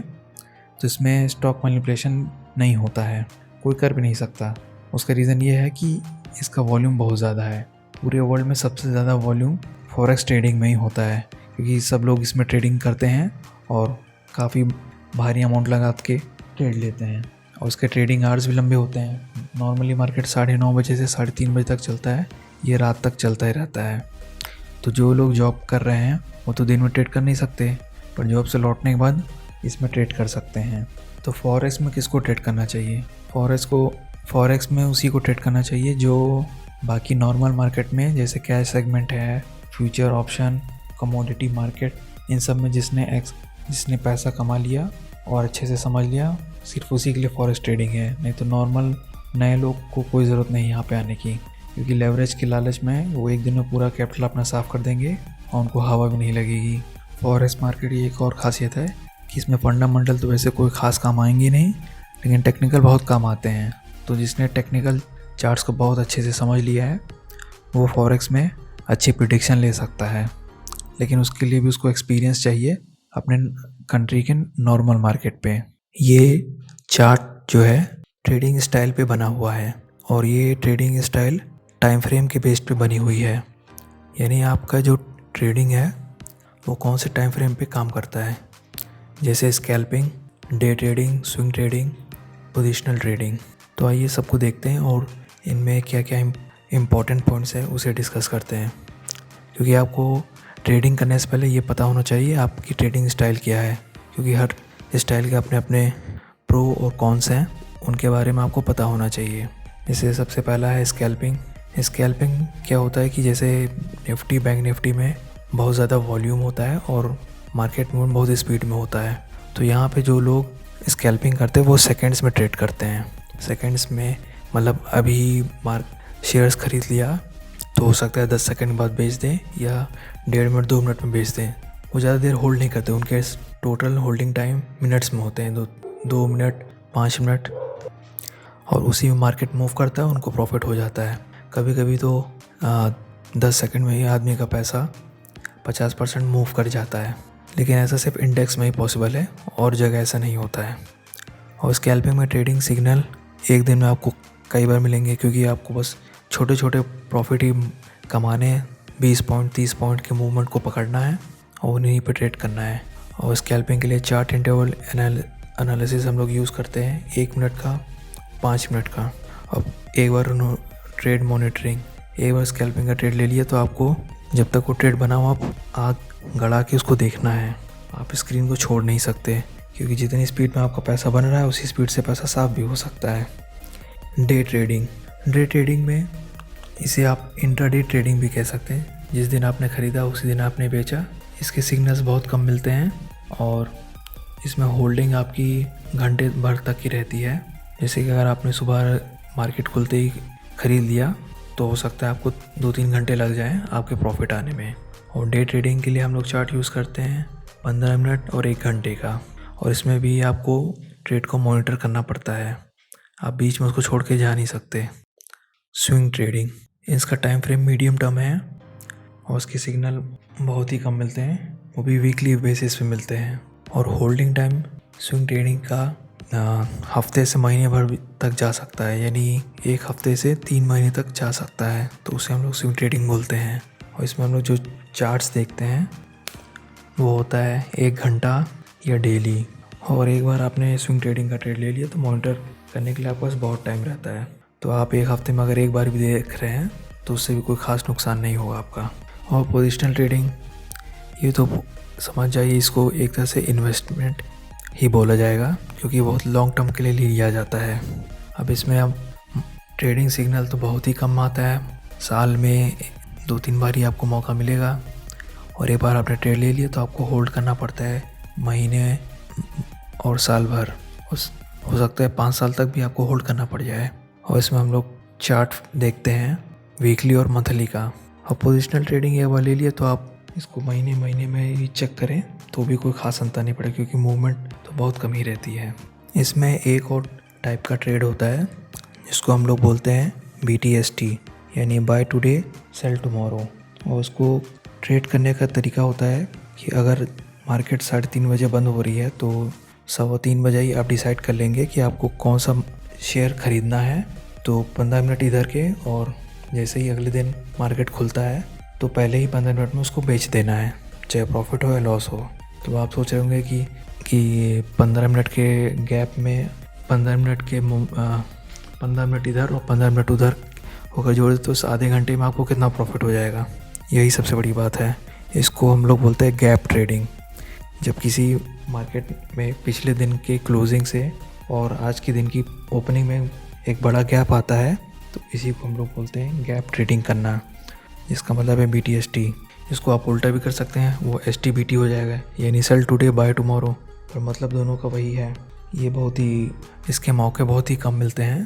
तो इसमें स्टॉक मैनिपुलेशन नहीं होता है, कोई कर भी नहीं सकता। उसका रीज़न ये है कि इसका वॉल्यूम बहुत ज़्यादा है। पूरे वर्ल्ड में सबसे ज़्यादा वॉल्यूम फॉरेक्स ट्रेडिंग में ही होता है, क्योंकि सब लोग इसमें ट्रेडिंग करते हैं और काफ़ी भारी अमाउंट लगा के ट्रेड लेते हैं। और उसके ट्रेडिंग आवर्स भी लंबे होते हैं। नॉर्मली मार्केट 9:30 बजे से 3:30 बजे तक चलता है, ये रात तक चलता ही रहता है। तो जो लोग जॉब कर रहे हैं वो तो दिन में ट्रेड कर नहीं सकते, पर जॉब से लौटने के बाद इसमें ट्रेड कर सकते हैं। तो फॉरेक्स में किसको ट्रेड करना चाहिए? फॉरेक्स में उसी को ट्रेड करना चाहिए जो बाकी नॉर्मल मार्केट में, जैसे कैश सेगमेंट है, फ्यूचर ऑप्शन, कमोडिटी मार्केट, इन सब में जिसने पैसा कमा लिया और अच्छे से समझ लिया, सिर्फ उसी के लिए फॉरेक्स ट्रेडिंग है। नहीं तो नॉर्मल नए लोग को कोई ज़रूरत नहीं यहाँ पे आने की, क्योंकि लेवरेज के लालच में वो एक दिन में पूरा कैपिटल अपना साफ़ कर देंगे और उनको हवा भी नहीं लगेगी। फॉरेक्स मार्केट की एक और ख़ासियत है कि इसमें फंडामेंटल तो वैसे कोई ख़ास काम आएंगे नहीं, लेकिन टेक्निकल बहुत काम आते हैं। तो जिसने टेक्निकल चार्ट्स को बहुत अच्छे से समझ लिया है वो फॉरेक्स में अच्छी प्रिडिक्शन ले सकता है, लेकिन उसके लिए भी उसको एक्सपीरियंस चाहिए अपने कंट्री के नॉर्मल मार्केट पे। ये चार्ट जो है ट्रेडिंग स्टाइल पे बना हुआ है और ये ट्रेडिंग स्टाइल टाइम फ्रेम के बेस पे बनी हुई है, यानी आपका जो ट्रेडिंग है वो कौन से टाइम फ्रेम पे काम करता है, जैसे scalping, day trading, swing trading, positional trading. तो आइए सबको देखते हैं और इनमें क्या क्या इम्पोर्टेंट पॉइंट्स हैं उसे डिस्कस करते हैं, क्योंकि आपको ट्रेडिंग करने से पहले ये पता होना चाहिए आपकी ट्रेडिंग स्टाइल क्या है, क्योंकि हर स्टाइल के अपने अपने प्रो और कॉन्स हैं, उनके बारे में आपको पता होना चाहिए। जैसे सबसे पहला है स्कैल्पिंग। स्कैल्पिंग क्या होता है कि जैसे निफ्टी, बैंक निफ्टी में बहुत ज़्यादा वॉल्यूम होता है और मार्केट मूवमेंट बहुत स्पीड में होता है, तो यहाँ पे जो लोग स्कैल्पिंग करते हैं वो सेकंड्स में ट्रेड करते हैं। सेकंड्स में मतलब अभी शेयर्स खरीद लिया तो हो सकता है 10 सेकंड बाद बेच दें या 1.5 मिनट 2 मिनट में बेच दें। वो ज़्यादा देर होल्ड नहीं करते, उनके टोटल होल्डिंग टाइम मिनट्स में होते हैं, 2 मिनट 5 मिनट, और उसी में मार्केट मूव करता है, उनको प्रॉफिट हो जाता है। कभी कभी तो 10 सेकंड में ही आदमी का पैसा 50% मूव कर जाता है, लेकिन ऐसा सिर्फ इंडेक्स में ही पॉसिबल है और जगह ऐसा नहीं होता है। और स्कैल्पिंग में ट्रेडिंग सिग्नल एक दिन में आपको कई बार मिलेंगे, क्योंकि आपको बस छोटे छोटे प्रॉफिट ही कमाने हैं। 20 पॉइंट 30 पॉइंट के मूवमेंट को पकड़ना है और उन्हीं पर ट्रेड करना है। और स्कैल्पिंग के लिए चार्ट इंटरवल एनालिसिस हम लोग यूज़ करते हैं, 1 मिनट का, 5 मिनट का। अब एक बार ट्रेड मॉनिटरिंग, एक बार स्कैल्पिंग का ट्रेड ले लिया तो आपको जब तक वो ट्रेड बना हो आप आँख गड़ा के उसको देखना है। आप स्क्रीन को छोड़ नहीं सकते, क्योंकि जितनी स्पीड में आपका पैसा बन रहा है उसी स्पीड से पैसा साफ भी हो सकता है। Day trading. डे ट्रेडिंग में इसे आप इंट्राडे ट्रेडिंग भी कह सकते हैं। जिस दिन आपने ख़रीदा उसी दिन आपने बेचा। इसके सिग्नल्स बहुत कम मिलते हैं और इसमें होल्डिंग आपकी घंटे भर तक की रहती है। जैसे कि अगर आपने सुबह मार्केट खुलते ही ख़रीद लिया तो हो सकता है आपको 2-3 घंटे लग जाएं आपके प्रॉफिट आने में। और डे ट्रेडिंग के लिए हम लोग चार्ट यूज़ करते हैं 15 मिनट और 1 घंटे का, और इसमें भी आपको ट्रेड को मॉनिटर करना पड़ता है, आप बीच में उसको छोड़ के जा नहीं सकते। स्विंग ट्रेडिंग, इसका टाइम फ्रेम मीडियम टर्म है और उसके सिग्नल बहुत ही कम मिलते हैं, वो भी वीकली बेसिस पे मिलते हैं। और होल्डिंग टाइम स्विंग ट्रेडिंग का हफ्ते से महीने भर तक जा सकता है, यानी 1 हफ्ते से 3 महीने तक जा सकता है, तो उसे हम लोग स्विंग ट्रेडिंग बोलते हैं। और इसमें हम लोग जो चार्ट्स देखते हैं वो होता है 1 घंटा या डेली। और एक बार आपने स्विंग ट्रेडिंग का ट्रेड ले लिया तो मॉनिटर करने के लिए आपके पास बहुत टाइम रहता है, तो आप 1 हफ्ते में अगर एक बार भी देख रहे हैं तो उससे भी कोई ख़ास नुकसान नहीं होगा आपका। और पोजिशनल ट्रेडिंग, ये तो समझ जाइए इसको एक तरह से इन्वेस्टमेंट ही बोला जाएगा, क्योंकि बहुत लॉन्ग टर्म के लिए लिया जाता है। अब इसमें अब ट्रेडिंग सिग्नल तो बहुत ही कम आता है, साल में 2-3 बार ही आपको मौका मिलेगा, और एक बार आपने ट्रेड ले लिया तो आपको होल्ड करना पड़ता है महीने और साल भर, हो सकता है 5 साल तक भी आपको होल्ड करना पड़ जाए। और इसमें हम लोग चार्ट देखते हैं वीकली और मंथली का। और पोजिशनल ट्रेडिंग एक बार ले लिया तो आप इसको महीने महीने में ही चेक करें तो भी कोई ख़ास अंतर नहीं पड़ेगा, क्योंकि मूवमेंट तो बहुत कम ही रहती है। इसमें एक और टाइप का ट्रेड होता है जिसको हम लोग बोलते हैं BTST, यानी बाय टुडे सेल टुमारो। और उसको ट्रेड करने का तरीका होता है कि अगर मार्केट 3:30 बजे बंद हो रही है तो 3:15 बजे ही आप डिसाइड कर लेंगे कि आपको कौन सा शेयर ख़रीदना है। तो 15 मिनट इधर के, और जैसे ही अगले दिन मार्केट खुलता है तो पहले ही 15 मिनट में उसको बेच देना है, चाहे प्रॉफिट हो या लॉस हो। तो आप सोच रहे होंगे कि 15 मिनट के गैप में 15 मिनट इधर और 15 मिनट उधर होकर जोड़े तो उस आधे घंटे में आपको कितना प्रॉफिट हो जाएगा। यही सबसे बड़ी बात है, इसको हम लोग बोलते हैं गैप ट्रेडिंग। जब किसी मार्केट में पिछले दिन के क्लोजिंग से और आज के दिन की ओपनिंग में एक बड़ा गैप आता है तो इसी को हम लोग बोलते हैं गैप ट्रेडिंग करना, जिसका मतलब है BTST। इसको आप उल्टा भी कर सकते हैं, वो STBT हो जाएगा, यानी सेल टुडे बाय टुमारो, पर मतलब दोनों का वही है। ये बहुत ही, इसके मौके बहुत ही कम मिलते हैं,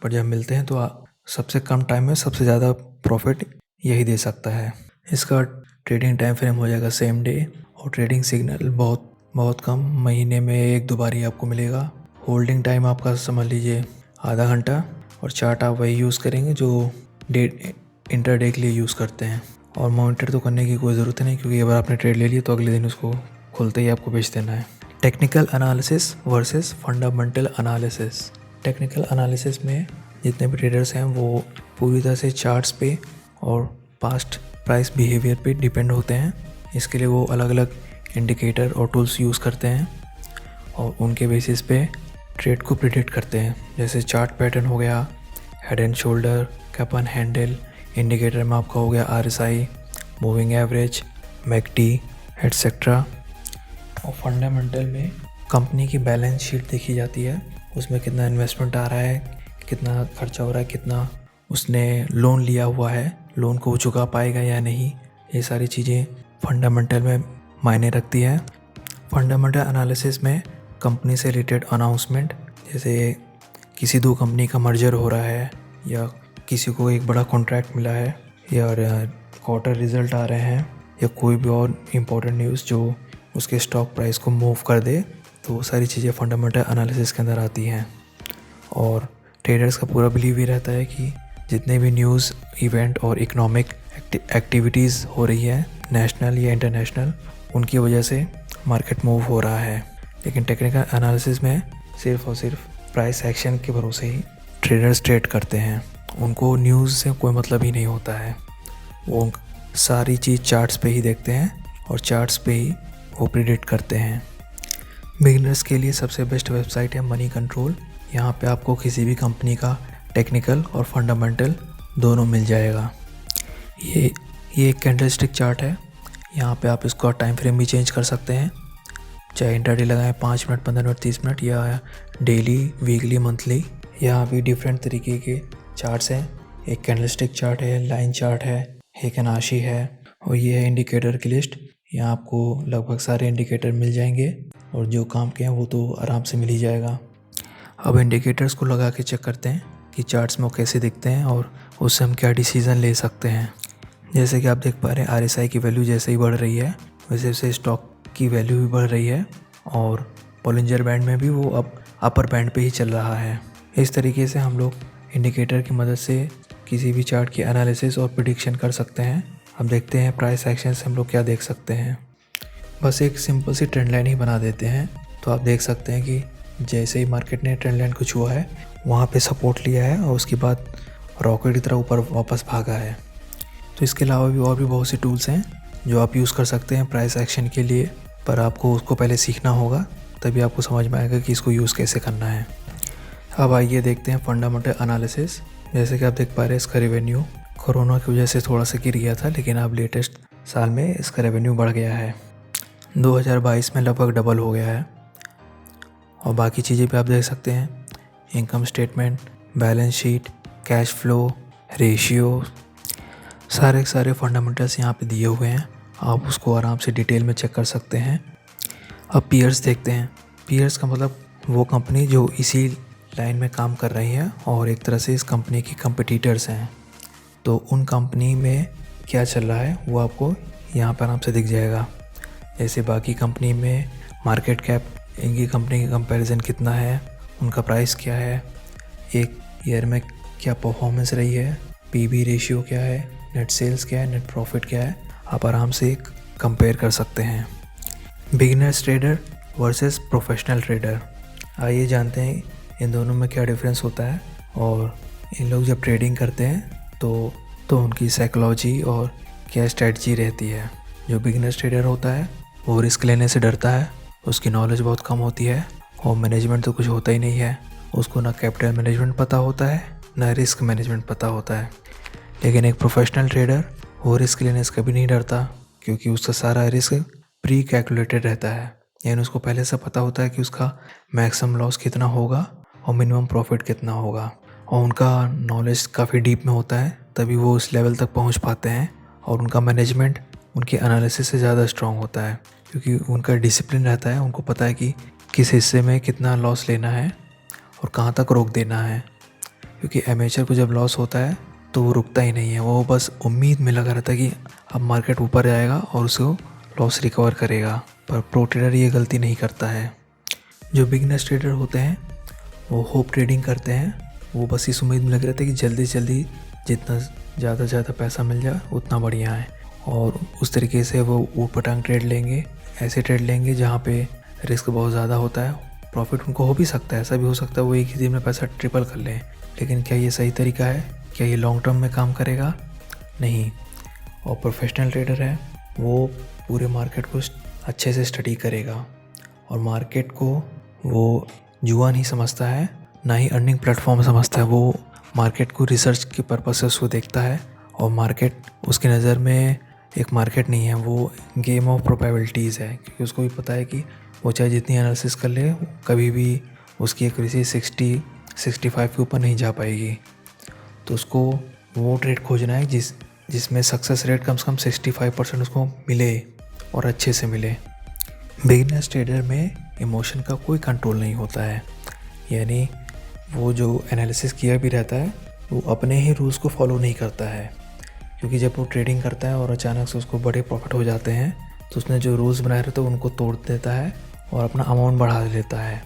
पर जब मिलते हैं तो सबसे कम टाइम में सबसे ज़्यादा प्रॉफिट यही दे सकता है। इसका ट्रेडिंग टाइम फ्रेम हो जाएगा सेम डे, और ट्रेडिंग सिग्नल बहुत कम, महीने में 1-2 बार ही आपको मिलेगा। होल्डिंग टाइम आपका समझ लीजिए आधा घंटा, और चार्ट आप वही यूज़ करेंगे जो इंटरडे के लिए यूज़ करते हैं। और मॉनिटर तो करने की कोई ज़रूरत नहीं, क्योंकि अगर आपने ट्रेड ले लिया तो अगले दिन उसको खुलते ही आपको बेच देना है। Technical analysis versus fundamental analysis. Technical analysis में जितने भी ट्रेडर्स हैं वो पूरी तरह से चार्ट्स पे और पास्ट प्राइस बिहेवियर पे डिपेंड होते हैं। इसके लिए वो अलग अलग इंडिकेटर और टूल्स यूज़ करते हैं, और उनके बेसिस पे ट्रेड को प्रिडिक्ट करते हैं। जैसे चार्ट पैटर्न हो गया, head and shoulder, cap and handle, indicator में आपका हो गया RSI, moving average, McD etcetera. और फंडामेंटल में कंपनी की बैलेंस शीट देखी जाती है, उसमें कितना इन्वेस्टमेंट आ रहा है, कितना खर्चा हो रहा है, कितना उसने लोन लिया हुआ है, लोन को चुका पाएगा या नहीं, ये सारी चीज़ें फंडामेंटल में मायने रखती है। फंडामेंटल एनालिसिस में कंपनी से रिलेटेड अनाउंसमेंट, जैसे किसी दो कंपनी का मर्जर हो रहा है, या किसी को एक बड़ा कॉन्ट्रैक्ट मिला है, या क्वार्टर रिजल्ट आ रहे हैं, या कोई भी और इम्पोर्टेंट न्यूज़ जो उसके स्टॉक प्राइस को मूव कर दे, तो वो सारी चीज़ें फंडामेंटल एनालिसिस के अंदर आती हैं। और ट्रेडर्स का पूरा बिलीव ये रहता है कि जितने भी न्यूज़, इवेंट और इकोनॉमिक एक्टिविटीज़ हो रही है नेशनल या इंटरनेशनल, उनकी वजह से मार्केट मूव हो रहा है। लेकिन टेक्निकल एनालिसिस में सिर्फ और सिर्फ प्राइस एक्शन के भरोसे ही ट्रेडर्स ट्रेड करते हैं। उनको न्यूज़ से कोई मतलब ही नहीं होता है, वो सारी चीज़ चार्ट्स पे ही देखते हैं और चार्ट्स पे ही वो प्रिडिक्ट करते हैं। बिगिनर्स के लिए सबसे बेस्ट वेबसाइट है मनी कंट्रोल। यहाँ पे आपको किसी भी कंपनी का टेक्निकल और फंडामेंटल दोनों मिल जाएगा। ये एक कैंडलस्टिक चार्ट है। यहाँ पे आप इसका टाइम फ्रेम भी चेंज कर सकते हैं, चाहे इंटरडे लगाएं 5 मिनट, 15 मिनट, 30 मिनट, या डेली, वीकली, मंथली। यहाँ भी डिफरेंट तरीके के चार्ट्स हैं। एक कैंडलस्टिक चार्ट है, लाइन चार्ट है, एक अनाशी है, और ये है इंडिकेटर की लिस्ट। यहाँ आपको लगभग सारे इंडिकेटर मिल जाएंगे, और जो काम के हैं वो तो आराम से मिल ही जाएगा। अब इंडिकेटर्स को लगा के चेक करते हैं कि चार्ट्स में वो कैसे दिखते हैं और उससे हम क्या डिसीज़न ले सकते हैं। जैसे कि आप देख पा रहे हैं, RSI की वैल्यू जैसे ही बढ़ रही है वैसे वैसे स्टॉक की वैल्यू भी बढ़ रही है, और बॉलिंजर बैंड में भी वो अब अपर बैंड पे ही चल रहा है। इस तरीके से हम लोग इंडिकेटर की मदद से किसी भी चार्ट की एनालिसिस और प्रिडिक्शन कर सकते हैं। अब देखते हैं प्राइस एक्शन से हम लोग क्या देख सकते हैं। बस एक सिंपल सी ट्रेंड लाइन ही बना देते हैं, तो आप देख सकते हैं कि जैसे ही मार्केट ने ट्रेंड लाइन को छुआ है वहाँ पे सपोर्ट लिया है, और उसके बाद रॉकेट की तरह ऊपर वापस भागा है। तो इसके अलावा भी और भी बहुत से टूल्स हैं जो आप यूज़ कर सकते हैं प्राइस एक्शन के लिए, पर आपको उसको पहले सीखना होगा, तभी आपको समझ में आएगा कि इसको यूज़ कैसे करना है। अब आइए देखते हैं फंडामेंटल एनालिसिस। जैसे कि आप देख पा रहे हैं, इसका रेवेन्यू कोरोना की वजह से थोड़ा सा गिर गया था, लेकिन अब लेटेस्ट साल में इसका रेवेन्यू बढ़ गया है, 2022 में लगभग डबल हो गया है। और बाकी चीज़ें भी आप देख सकते हैं, income statement, balance sheet, cash flow, ratio, सारे फंडामेंटल्स यहाँ पे दिए हुए हैं। आप उसको आराम से डिटेल में चेक कर सकते हैं। अब पीयर्स देखते हैं। पीयर्स का मतलब वो कंपनी जो इसी लाइन में काम कर रही है और एक तरह से इस कंपनी की कंपटीटर्स हैं, तो उन कंपनी में क्या चल रहा है वो आपको यहाँ पर आराम से दिख जाएगा। जैसे बाकी कंपनी में मार्केट कैप, इनकी कंपनी का कंपैरिजन कितना है, उनका प्राइस क्या है, एक ईयर में क्या परफॉर्मेंस रही है, PB रेशियो क्या है, नेट सेल्स क्या है, नेट प्रॉफिट क्या है, आप आराम से कंपेयर कर सकते हैं। Beginners trader versus professional trader, आइए जानते हैं इन दोनों में क्या डिफरेंस होता है, और इन लोग जब ट्रेडिंग करते हैं तो उनकी साइकोलॉजी और क्या स्ट्रेटजी रहती है। जो बिगिनर्स ट्रेडर होता है वो रिस्क लेने से डरता है, उसकी नॉलेज बहुत कम होती है, और मैनेजमेंट तो कुछ होता ही नहीं है, उसको ना कैपिटल मैनेजमेंट पता होता है ना रिस्क मैनेजमेंट पता होता है। लेकिन एक प्रोफेशनल ट्रेडर वो रिस्क लेने से कभी नहीं डरता, क्योंकि उसका सारा रिस्क प्री कैलकुलेटेड रहता है, यानी उसको पहले से पता होता है कि उसका मैक्सिमम लॉस कितना होगा और मिनिमम प्रॉफिट कितना होगा, और उनका नॉलेज काफ़ी डीप में होता है, तभी वो उस लेवल तक पहुंच पाते हैं। और उनका मैनेजमेंट उनके एनालिसिस से ज़्यादा स्ट्रांग होता है, क्योंकि उनका डिसिप्लिन रहता है, उनको पता है कि किस हिस्से में कितना लॉस लेना है और कहाँ तक रोक देना है। क्योंकि एमेचर को जब लॉस होता है तो वो रुकता ही नहीं है, वो बस उम्मीद में लगा रहता है कि अब मार्केट ऊपर जाएगा और उसको लॉस रिकवर करेगा। पर प्रो ट्रेडर ये गलती नहीं करता है। जो बिगनर्स ट्रेडर होते हैं वो होप ट्रेडिंग करते हैं, वो बस इस उम्मीद में लगे रहते हैं कि जल्दी से जल्दी जितना ज़्यादा पैसा मिल जाए उतना बढ़िया है, और उस तरीके से वो ऊट पटांग ट्रेड लेंगे, ऐसे ट्रेड लेंगे जहाँ पे रिस्क बहुत ज़्यादा होता है। प्रॉफिट उनको हो भी सकता है, ऐसा भी हो सकता है वो एक ही दिन में पैसा ट्रिपल कर लें, लेकिन क्या ये सही तरीका है? क्या ये लॉन्ग टर्म में काम करेगा? नहीं। और प्रोफेशनल ट्रेडर है वो पूरे मार्केट को अच्छे से स्टडी करेगा, और मार्केट को वो जुआ नहीं समझता है, ना ही अर्निंग प्लेटफॉर्म समझता है। वो मार्केट को रिसर्च के पर्पस से उसको देखता है, और मार्केट उसकी नज़र में एक मार्केट नहीं है, वो गेम ऑफ प्रोबेबिलिटीज़ है, क्योंकि उसको भी पता है कि वो चाहे जितनी एनालिसिस कर ले कभी भी उसकी एक्यूरेसी 60-65 के ऊपर नहीं जा पाएगी। तो उसको वो ट्रेड खोजना है जिसमें सक्सेस रेट कम से कम 65% उसको मिले और अच्छे से मिले। बिगिनर्स ट्रेडर में इमोशन का कोई कंट्रोल नहीं होता है, यानी वो जो एनालिसिस किया भी रहता है वो अपने ही रूल्स को फॉलो नहीं करता है, क्योंकि जब वो ट्रेडिंग करता है और अचानक से उसको बड़े प्रॉफिट हो जाते हैं तो उसने जो रूल्स बनाए रहते हैं उनको तोड़ देता है और अपना अमाउंट बढ़ा लेता है,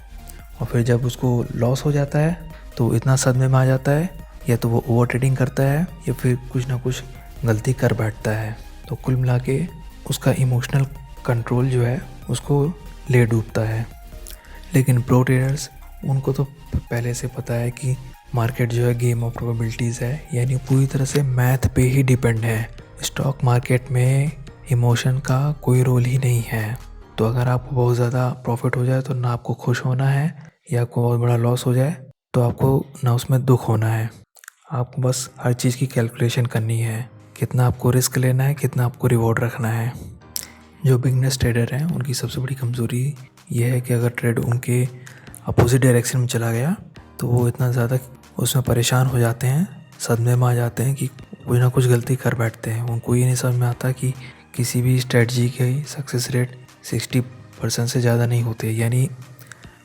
और फिर जब उसको लॉस हो जाता है तो इतना सदमे में आ जाता है, या तो वो ओवर ट्रेडिंग करता है या फिर कुछ ना कुछ गलती कर बैठता है। तो कुल मिला के उसका इमोशनल कंट्रोल जो है उसको ले डूबता है। लेकिन प्रो ट्रेडर्स, उनको तो पहले से पता है कि मार्केट जो है गेम ऑफ प्रोबेबिलिटीज़ है, यानी पूरी तरह से मैथ पे ही डिपेंड है। स्टॉक मार्केट में इमोशन का कोई रोल ही नहीं है। तो अगर आपको बहुत ज़्यादा प्रॉफिट हो जाए तो ना आपको खुश होना है, या आपको बहुत बड़ा लॉस हो जाए तो आपको ना उसमें दुख होना है। आपको बस हर चीज़ की कैलकुलेशन करनी है, कितना आपको रिस्क लेना है, कितना आपको रिवॉर्ड रखना है। जो बिगनर्स ट्रेडर हैं उनकी सबसे बड़ी कमज़ोरी ये है कि अगर ट्रेड उनके अपोजिट डायरेक्शन में चला गया तो वो इतना ज़्यादा उसमें परेशान हो जाते हैं, सदमे में आ जाते हैं कि कुछ ना कुछ गलती कर बैठते हैं। उनको ये नहीं समझ में आता कि किसी भी स्ट्रेटजी की सक्सेस रेट 60% से ज़्यादा नहीं होती है, यानी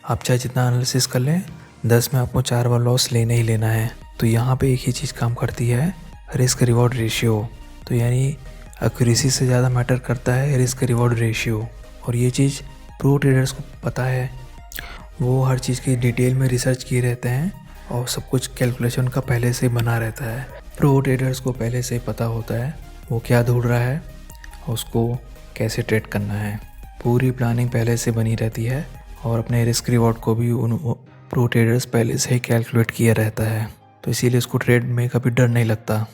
आप चाहे जितना एनालिसिस कर लें 10 में आपको 4 बार लॉस लेना ही लेना है। तो यहाँ पे एक ही चीज़ काम करती है, रिस्क रिवॉर्ड रेशियो। तो यानी एक्यूरेसी से ज़्यादा मैटर करता है रिस्क रिवॉर्ड रेशियो, और ये चीज़ प्रो ट्रेडर्स को पता है। वो हर चीज़ की डिटेल में रिसर्च किए रहते हैं और सब कुछ कैलकुलेशन का पहले से बना रहता है। प्रो ट्रेडर्स को पहले से पता होता है वो क्या ढूंढ रहा है और उसको कैसे ट्रेड करना है। पूरी प्लानिंग पहले से बनी रहती है, और अपने रिस्क रिवॉर्ड को भी उन प्रो ट्रेडर्स पहले से ही कैलकुलेट किया रहता है, तो इसीलिए उसको ट्रेड में कभी डर नहीं लगता।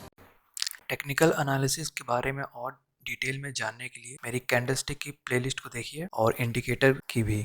टेक्निकल एनालिसिस के बारे में और डिटेल में जानने के लिए मेरी कैंडलस्टिक की प्लेलिस्ट को देखिए और इंडिकेटर की भी।